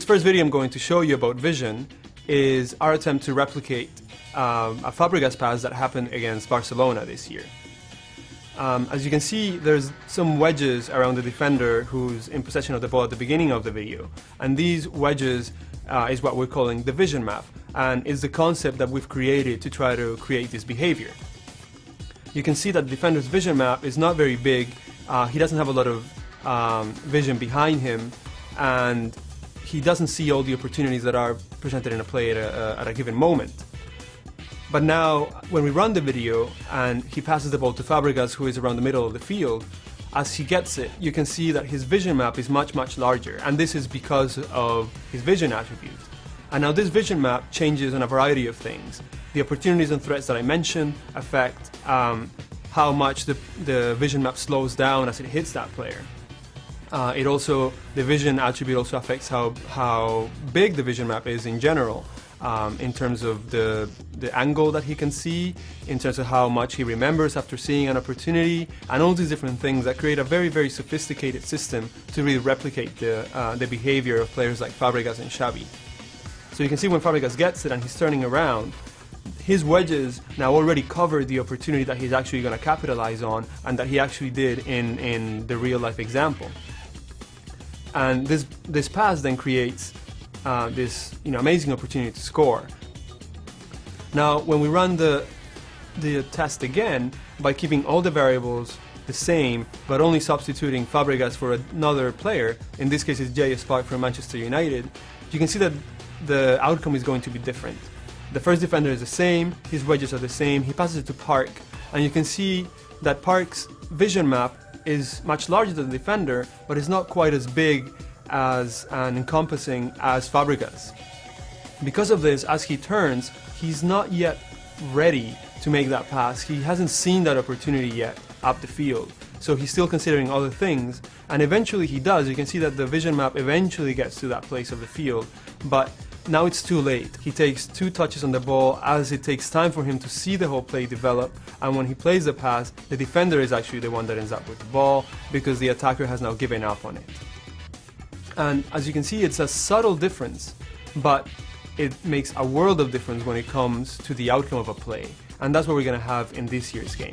This first video I'm going to show you about Vision is our attempt to replicate a Fabregas pass that happened against Barcelona this year. As you can see, there's some wedges around the defender who's in possession of the ball at the beginning of the video, and these wedges is what we're calling the vision map, and is the concept that we've created to try to create this behavior. You can see that the defender's vision map is not very big. He doesn't have a lot of vision behind him, and he doesn't see all the opportunities that are presented in a play at a given moment. But now, when we run the video and he passes the ball to Fabregas, who is around the middle of the field, as he gets it, you can see that his vision map is much, much larger, and this is because of his vision attribute. And now this vision map changes on a variety of things. The opportunities and threats that I mentioned affect how much the vision map slows down as it hits that player. The vision attribute also affects how big the vision map is in general, in terms of the angle that he can see, in terms of how much he remembers after seeing an opportunity, and all these different things that create a very, very sophisticated system to really replicate the behavior of players like Fabregas and Xavi. So you can see when Fabregas gets it and he's turning around, his wedges now already cover the opportunity that he's actually going to capitalize on, and that he actually did in the real life example. And this pass then creates this amazing opportunity to score. Now, when we run the test again, by keeping all the variables the same, but only substituting Fabregas for another player, in this case it's J.S. Park from Manchester United, you can see that the outcome is going to be different. The first defender is the same, his wedges are the same, he passes it to Park, and you can see that Park's vision map is much larger than the defender, but it's not quite as big as and encompassing as Fabregas. Because of this, as he turns, he's not yet ready to make that pass. He hasn't seen that opportunity yet up the field, so he's still considering other things, and eventually he does. You can see that the vision map eventually gets to that place of the field, but now it's too late. He takes 2 touches on the ball, as it takes time for him to see the whole play develop, and when he plays the pass, the defender is actually the one that ends up with the ball, because the attacker has now given up on it. And as you can see, it's a subtle difference, but it makes a world of difference when it comes to the outcome of a play, and that's what we're going to have in this year's game.